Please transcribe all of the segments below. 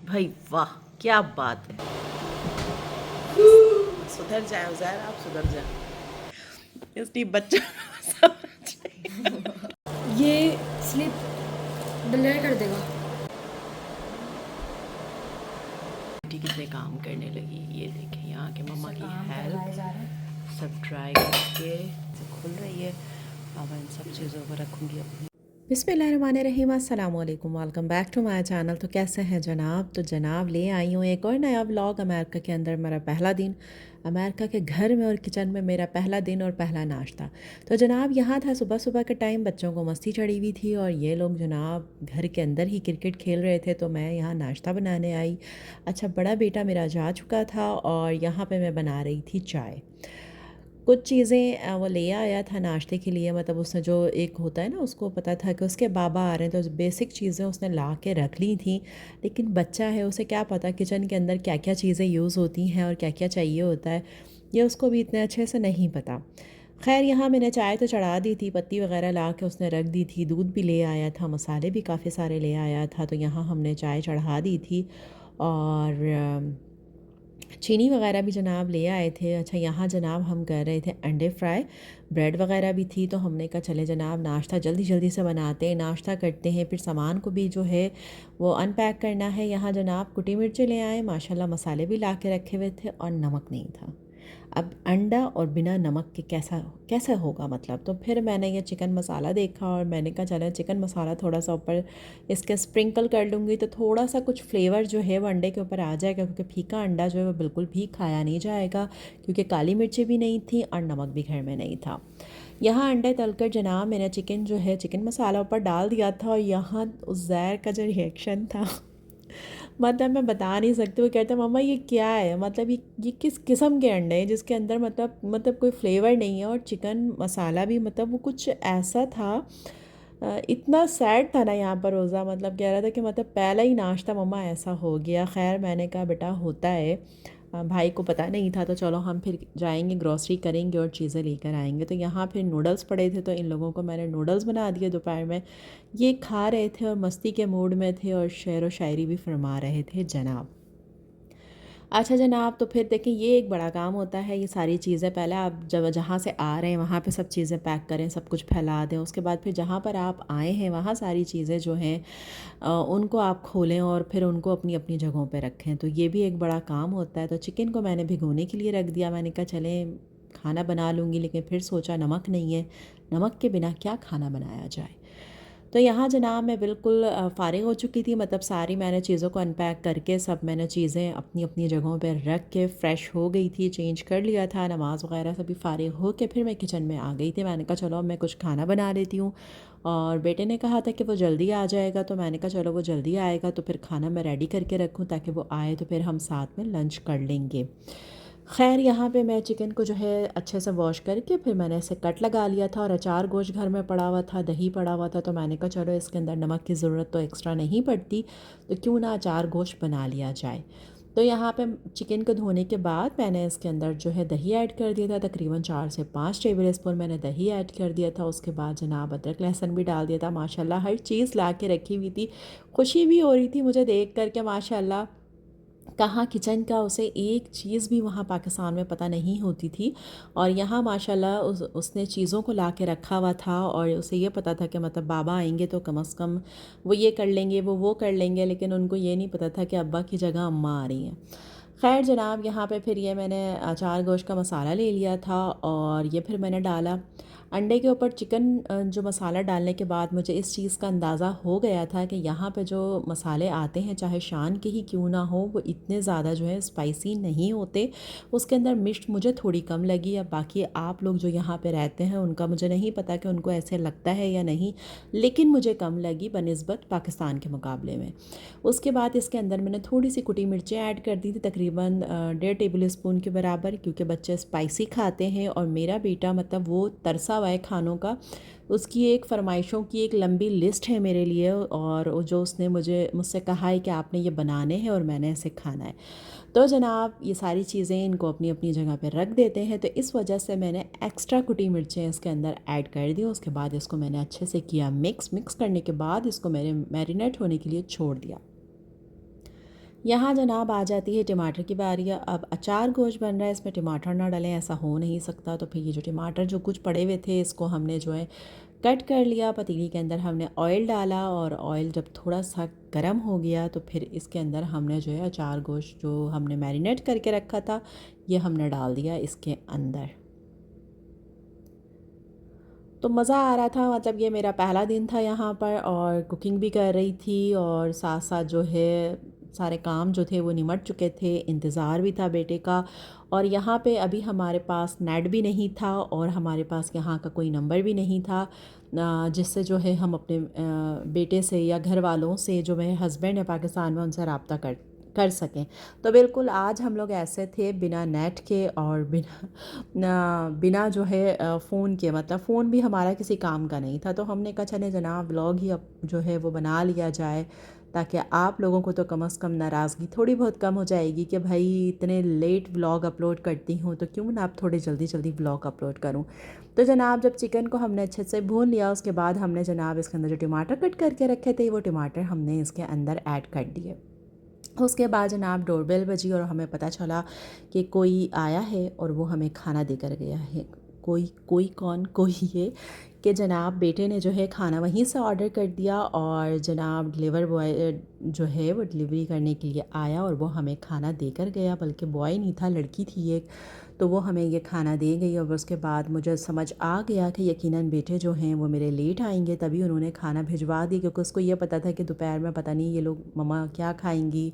भाई वाह, क्या बात है। सुधर जाए उज़ैर, आप सुधर जाए। इसलिए बच्चा समझ। ये स्लिप डिलीट कर देगा। बेटी कितने काम करने लगी। ये देखें यहाँ के मम्मा की काम करवाए जा रहे हैं। हेल्प, सब ट्राई करके खुल रही है। अब इन सब चीज़ों को रखूँगी अपनी। बिस्मिल्लाहिर्रहमानिर्रहीम, अस्सलाम वालेकुम, welcome back to my channel. तो कैसे हैं जनाब? तो जनाब ले आई हूँ एक और नया व्लॉग। अमेरिका के अंदर मेरा पहला दिन, अमेरिका के घर में और किचन में मेरा पहला दिन और पहला नाश्ता। तो जनाब यहाँ था सुबह सुबह के टाइम, बच्चों को मस्ती चढ़ी हुई थी और ये लोग जनाब घर के अंदर ही क्रिकेट खेल रहे थे। तो मैं यहाँ नाश्ता बनाने आई। अच्छा, बड़ा बेटा मेरा जा चुका था और यहाँ पे मैं बना रही थी चाय। कुछ चीज़ें वो ले आया था नाश्ते के लिए, मतलब उसने जो एक होता है ना, उसको पता था कि उसके बाबा आ रहे हैं, तो बेसिक चीज़ें उसने ला के रख ली थी। लेकिन बच्चा है, उसे क्या पता किचन के अंदर क्या क्या चीज़ें यूज़ होती हैं और क्या क्या चाहिए होता है, ये उसको भी इतने अच्छे से नहीं पता। खैर यहाँ मैंने चाय तो चढ़ा दी थी, पत्ती वगैरह ला के उसने रख दी थी, दूध भी ले आया था, मसाले भी काफ़ी सारे ले आया था। तो यहाँ हमने चाय चढ़ा दी थी और चीनी वगैरह भी जनाब ले आए थे। अच्छा यहाँ जनाब हम कर रहे थे अंडे फ्राई, ब्रेड वगैरह भी थी। तो हमने कहा चले जनाब नाश्ता जल्दी जल्दी से बनाते हैं, नाश्ता करते हैं, फिर सामान को भी जो है वो अनपैक करना है। यहाँ जनाब कुटी मिर्चें ले आए, माशाल्लाह मसाले भी ला के रखे हुए थे और नमक नहीं था। अब अंडा और बिना नमक के कैसा कैसा होगा मतलब। तो फिर मैंने ये चिकन मसाला देखा और मैंने कहा चलो चिकन मसाला थोड़ा सा ऊपर इसके स्प्रिंकल कर लूँगी, तो थोड़ा सा कुछ फ्लेवर जो है वो अंडे के ऊपर आ जाएगा, क्योंकि फीका अंडा जो है वो बिल्कुल भी खाया नहीं जाएगा, क्योंकि काली मिर्ची भी नहीं थी और नमक भी घर में नहीं था। यहाँ अंडे तलकर जनाब मैंने चिकन जो है चिकन मसाला ऊपर डाल दिया था और यहाँ उस जैर का जो रिएक्शन था मतलब मैं बता नहीं सकती। वो कहता मम्मा ये क्या है, मतलब ये किस किस्म के अंडे हैं जिसके अंदर मतलब कोई फ्लेवर नहीं है, और चिकन मसाला भी मतलब वो कुछ ऐसा था। इतना सैड था ना यहाँ पर रोज़ा, मतलब कह रहा था कि मतलब पहला ही नाश्ता मम्मा ऐसा हो गया। खैर मैंने कहा बेटा होता है, भाई को पता नहीं था, तो चलो हम फिर जाएंगे ग्रॉसरी करेंगे और चीज़ें लेकर आएंगे। तो यहाँ फिर नूडल्स पड़े थे, तो इन लोगों को मैंने नूडल्स बना दिए दोपहर में। ये खा रहे थे और मस्ती के मूड में थे और शेर व शायरी भी फरमा रहे थे जनाब। अच्छा जनाब, तो फिर देखिए ये एक बड़ा काम होता है। ये सारी चीज़ें पहले आप जब जहाँ से आ रहे हैं वहाँ पे सब चीज़ें पैक करें, सब कुछ फैला दें। उसके बाद फिर जहाँ पर आप आए हैं वहाँ सारी चीज़ें जो हैं उनको आप खोलें और फिर उनको अपनी अपनी जगहों पे रखें। तो ये भी एक बड़ा काम होता है। तो चिकन को मैंने भिगोने के लिए रख दिया। मैंने कहा चलें खाना बना लूँगी, लेकिन फिर सोचा नमक नहीं है, नमक के बिना क्या खाना बनाया जाए। तो यहाँ जनाब मैं बिल्कुल फ़ारिग हो चुकी थी, मतलब सारी मैंने चीज़ों को अनपैक करके सब मैंने चीज़ें अपनी अपनी जगहों पर रख के फ़्रेश हो गई थी, चेंज कर लिया था, नमाज़ वगैरह सभी फ़ारिग हो के फिर मैं किचन में आ गई थी। मैंने कहा चलो अब मैं कुछ खाना बना लेती हूँ, और बेटे ने कहा था कि वो जल्दी आ जाएगा, तो मैंने कहा चलो वो जल्दी आएगा तो फिर खाना मैं रेडी करके रखूँ ताकि वो आए तो फिर हम साथ में लंच कर लेंगे। खैर यहाँ पे मैं चिकन को जो है अच्छे से वॉश करके फिर मैंने इसे कट लगा लिया था, और अचार गोश्त घर में पड़ा हुआ था, दही पड़ा हुआ था, तो मैंने कहा चलो इसके अंदर नमक की ज़रूरत तो एक्स्ट्रा नहीं पड़ती, तो क्यों ना अचार गोश्त बना लिया जाए। तो यहाँ पे चिकन को धोने के बाद मैंने इसके अंदर जो है दही ऐड कर दिया था, तकरीबन 4 से 5 टेबल स्पून मैंने दही ऐड कर दिया था। उसके बाद जनाब अदरक लहसुन भी डाल दिया था। माशाल्लाह हर चीज़ ला के रखी हुई थी, खुशी भी हो रही थी मुझे देख कर के माशाल्लाह। कहाँ किचन का उसे एक चीज़ भी वहाँ पाकिस्तान में पता नहीं होती थी, और यहाँ माशाल्लाह उसने चीज़ों को ला के रखा हुआ था, और उसे ये पता था कि मतलब बाबा आएंगे तो कम से कम वो ये कर लेंगे, वो कर लेंगे, लेकिन उनको ये नहीं पता था कि अब्बा की जगह अम्मा आ रही हैं। खैर जनाब यहाँ पे फिर ये मैंने अचार गोश्त का मसाला ले लिया था और ये फिर मैंने डाला अंडे के ऊपर चिकन। जो मसाला डालने के बाद मुझे इस चीज़ का अंदाज़ा हो गया था कि यहाँ पे जो मसाले आते हैं चाहे शान के ही क्यों ना हो, वो इतने ज़्यादा जो है स्पाइसी नहीं होते। उसके अंदर मिर्च मुझे थोड़ी कम लगी। अब बाकी आप लोग जो यहाँ पे रहते हैं उनका मुझे नहीं पता कि उनको ऐसे लगता है या नहीं, लेकिन मुझे कम लगी बनिस्बत पाकिस्तान के मुकाबले में। उसके बाद इसके अंदर मैंने थोड़ी सी कुटी मिर्चें ऐड कर दी थी, तकरीबन 1.5 टेबल स्पून के बराबर, क्योंकि बच्चे स्पाइसी खाते हैं और मेरा बेटा मतलब वो तरसा हुआ है खानों का। उसकी एक फ़रमाइशों की एक लंबी लिस्ट है मेरे लिए, और जो उसने मुझसे कहा है कि आपने ये बनाने हैं और मैंने ऐसे खाना है। तो जनाब ये सारी चीज़ें इनको अपनी अपनी जगह पर रख देते हैं। तो इस वजह से मैंने एक्स्ट्रा कुटी मिर्चें इसके अंदर ऐड कर दी। उसके बाद इसको मैंने अच्छे से किया मिक्स करने के बाद इसको मैंने मैरिनेट होने के लिए छोड़ दिया। यहाँ जनाब आ जाती है टमाटर की बारी। अब अचार गोश्त बन रहा है, इसमें टमाटर ना डालें ऐसा हो नहीं सकता। तो फिर ये जो टमाटर जो कुछ पड़े हुए थे इसको हमने जो है कट कर लिया। पतीली के अंदर हमने ऑयल डाला और ऑयल जब थोड़ा सा गर्म हो गया तो फिर इसके अंदर हमने जो है अचार गोश्त जो हमने मैरिनेट करके रखा था ये हमने डाल दिया इसके अंदर। तो मज़ा आ रहा था, मतलब ये मेरा पहला दिन था यहाँ पर और कुकिंग भी कर रही थी और साथ साथ जो है सारे काम जो थे वो निमट चुके थे। इंतज़ार भी था बेटे का और यहाँ पे अभी हमारे पास नेट भी नहीं था और हमारे पास यहाँ का कोई नंबर भी नहीं था जिससे जो है हम अपने बेटे से या घर वालों से जो मेरे हस्बैंड है पाकिस्तान में उनसे रब्ता कर सकें। तो बिल्कुल आज हम लोग ऐसे थे बिना नेट के और बिना जो है फ़ोन के, मतलब फ़ोन भी हमारा किसी काम का नहीं था। तो हमने कहा चले जनाब व्लॉग ही अब जो है वो बना लिया जाए ताकि आप लोगों को तो कम से कम नाराज़गी थोड़ी बहुत कम हो जाएगी कि भाई इतने लेट व्लॉग अपलोड करती हूँ तो क्यों ना आप थोड़े जल्दी जल्दी व्लॉग अपलोड करूँ। तो जनाब जब चिकन को हमने अच्छे से भून लिया उसके बाद हमने जनाब इसके अंदर जो टमाटर कट करके रखे थे वो टमाटर हमने इसके अंदर ऐड कर दिए। उसके बाद जनाब डोरबेल बजी और हमें पता चला कि कोई आया है और वो हमें खाना देकर गया है। कोई कोई कौन कोई ये कि जनाब बेटे ने जो है खाना वहीं से ऑर्डर कर दिया और जनाब डिलीवर बॉय जो है वो डिलीवरी करने के लिए आया और वो हमें खाना देकर गया, बल्कि बॉय नहीं था लड़की थी एक, तो वो हमें ये खाना दे गई। और उसके बाद मुझे समझ आ गया कि यकीनन बेटे जो हैं वो मेरे लेट आएंगे, तभी उन्होंने खाना भिजवा दी क्योंकि उसको ये पता था कि दोपहर में पता नहीं ये लोग मम्मा क्या खाएंगी,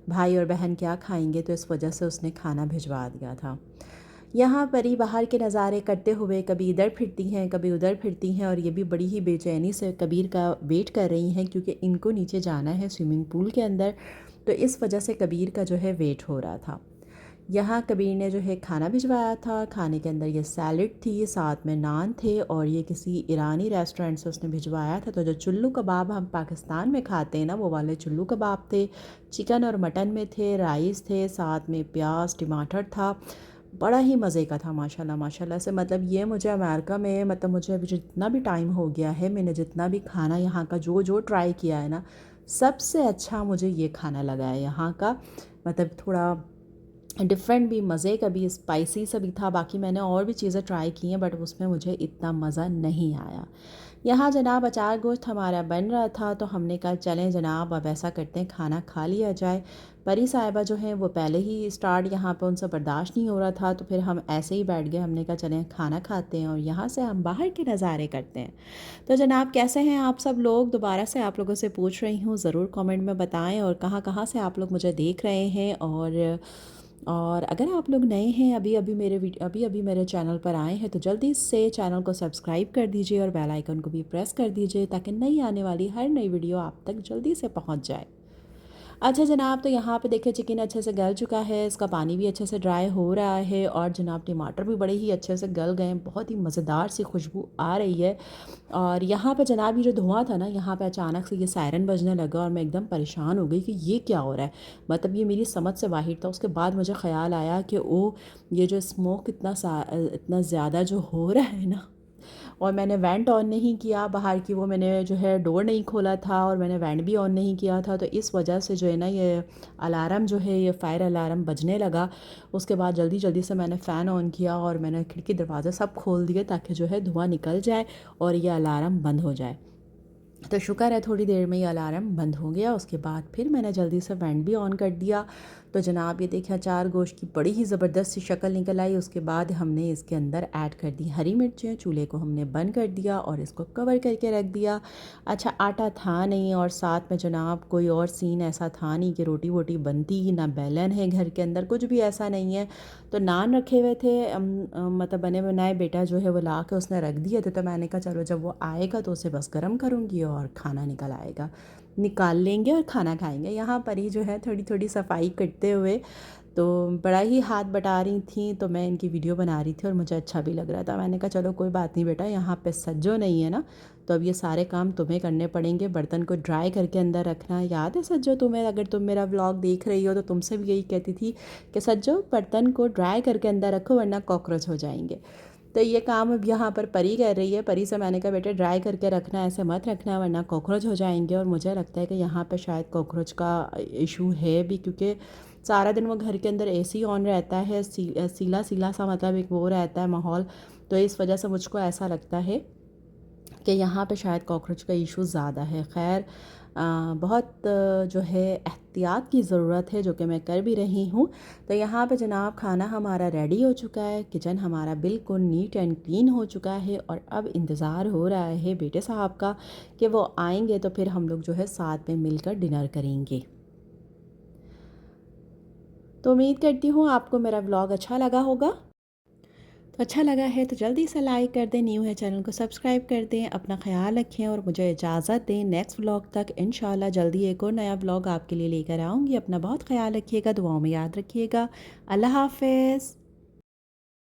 भाई और बहन क्या खाएंगे, तो इस वजह से उसने खाना भिजवा दिया था। यहाँ पर ही बाहर के नज़ारे करते हुए कभी इधर फिरती हैं कभी उधर फिरती हैं और ये भी बड़ी ही बेचैनी से कबीर का वेट कर रही हैं क्योंकि इनको नीचे जाना है स्विमिंग पूल के अंदर, तो इस वजह से कबीर का जो है वेट हो रहा था। यहाँ कबीर ने जो है खाना भिजवाया था, खाने के अंदर ये सैलड थी, साथ में नान थे और ये किसी ईरानी रेस्टोरेंट से उसने भिजवाया था। तो जो चुल्लू कबाब हम पाकिस्तान में खाते हैं ना वो वाले चुल्लू कबाब थे, चिकन और मटन में थे, राइस थे, साथ में प्याज टमाटर था, बड़ा ही मज़े का था माशाल्लाह माशाल्लाह से। मतलब ये मुझे अमेरिका में, मतलब मुझे अभी जितना भी टाइम हो गया है मैंने जितना भी खाना यहाँ का जो जो ट्राई किया है ना सबसे अच्छा मुझे ये खाना लगा है यहाँ का। मतलब थोड़ा डिफरेंट भी, मज़े का भी, स्पाइसी सा भी था। बाकी मैंने और भी चीज़ें ट्राई की हैं बट उसमें मुझे इतना मज़ा नहीं आया। यहाँ जनाब अचार गोश्त हमारा बन रहा था तो हमने कहा चलें जनाब अब ऐसा करते हैं खाना खा लिया जाए। परी साहिबा जो हैं वो पहले ही स्टार्ट यहाँ पे उनसे बर्दाश्त नहीं हो रहा था तो फिर हम ऐसे ही बैठ गए। हमने कहा चलें खाना खाते हैं और यहाँ से हम बाहर के नज़ारे करते हैं। तो जनाब कैसे हैं आप सब लोग, दोबारा से आप लोगों से पूछ रही हूँ, ज़रूर कमेंट में बताएं और कहाँ कहाँ से आप लोग मुझे देख रहे हैं। और अगर आप लोग नए हैं अभी अभी मेरे चैनल पर आए हैं तो जल्दी से चैनल को सब्सक्राइब कर दीजिए और बेल आइकन को भी प्रेस कर दीजिए ताकि नई आने वाली हर नई वीडियो आप तक जल्दी से पहुंच जाए। अच्छा जनाब तो यहाँ पे देखिए चिकन अच्छे से गल चुका है, इसका पानी भी अच्छे से ड्राई हो रहा है और जनाब टमाटर भी बड़े ही अच्छे से गल गए, बहुत ही मज़ेदार सी खुशबू आ रही है। और यहाँ पे जनाब ये जो धुआं था ना यहाँ पे अचानक से ये सायरन बजने लगा और मैं एकदम परेशान हो गई कि ये क्या हो रहा है, मतलब ये मेरी समझ से बाहर था। उसके बाद मुझे ख़्याल आया कि ओ ये जो स्मोक इतना ज़्यादा जो हो रहा है ना, और मैंने वेंट ऑन नहीं किया बाहर की, वो मैंने जो है डोर नहीं खोला था और मैंने वेंट भी ऑन नहीं किया था, तो इस वजह से जो है ना ये अलार्म जो है ये फ़ायर अलार्म बजने लगा। उसके बाद जल्दी जल्दी से मैंने फ़ैन ऑन किया और मैंने खिड़की दरवाज़ा सब खोल दिए ताकि जो है धुआं निकल जाए और ये अलार्म बंद हो जाए। तो शुक्र है थोड़ी देर में ये अलार्म बंद हो गया। उसके बाद फिर मैंने जल्दी से वेंट भी ऑन कर दिया। तो जनाब ये देखिए अचार गोश्त की बड़ी ही ज़बरदस्त सी शक्ल निकल आई। उसके बाद हमने इसके अंदर ऐड कर दी हरी मिर्चें, चूल्हे को हमने बंद कर दिया और इसको कवर करके रख दिया। अच्छा आटा था नहीं और साथ में जनाब कोई और सीन ऐसा था नहीं कि रोटी वोटी बनती ही ना, बेलन है घर के अंदर, कुछ भी ऐसा नहीं है। तो नान रखे हुए थे मतलब बने बनाए, बेटा जो है वो ला के उसने रख दिए थे। तो मैंने कहा चलो जब वो आएगा तो उसे बस गर्म करूँगी और खाना निकाल लेंगे और खाना खाएंगे। यहाँ पर ही जो है थोड़ी थोड़ी सफाई करते हुए तो बड़ा ही हाथ बटा रही थी, तो मैं इनकी वीडियो बना रही थी और मुझे अच्छा भी लग रहा था। मैंने कहा चलो कोई बात नहीं बेटा, यहाँ पे सज्जो नहीं है ना, तो अब ये सारे काम तुम्हें करने पड़ेंगे। बर्तन को ड्राई करके अंदर रखना, याद है सज्जो तुम्हें? अगर तुम मेरा व्लॉग देख रही हो तो तुमसे भी यही कहती थी कि सज्जो बर्तन को ड्राई करके अंदर रखो वरना कॉकरोच हो जाएंगे। तो ये काम अब यहाँ पर परी कर रही है। परी से मैंने कहा बेटे ड्राई करके रखना, ऐसे मत रखना वरना कॉकरोच हो जाएंगे। और मुझे लगता है कि यहाँ पर शायद कॉकरोच का इशू है भी, क्योंकि सारा दिन वो घर के अंदर एसी ऑन रहता है, सीला सीला सा मतलब एक वो रहता है माहौल। तो इस वजह से मुझको ऐसा लगता है कि यहाँ पे शायद कॉकरोच का इशू ज़्यादा है। खैर बहुत जो है एहतियात की ज़रूरत है, जो कि मैं कर भी रही हूँ। तो यहाँ पे जनाब खाना हमारा रेडी हो चुका है, किचन हमारा बिल्कुल नीट एंड क्लीन हो चुका है। और अब इंतज़ार हो रहा है बेटे साहब का कि वो आएंगे तो फिर हम लोग जो है साथ में मिलकर डिनर करेंगे। तो उम्मीद करती हूँ आपको मेरा व्लॉग अच्छा लगा होगा। तो अच्छा लगा है तो जल्दी से लाइक कर दें, न्यू है चैनल को सब्सक्राइब कर दें, अपना ख्याल रखें और मुझे इजाज़त दें। नेक्स्ट व्लॉग तक इंशाल्लाह जल्दी एक और नया व्लॉग आपके लिए लेकर आऊँगी। अपना बहुत ख्याल रखिएगा, दुआओं में याद रखिएगा। अल्लाह हाफ़िज़।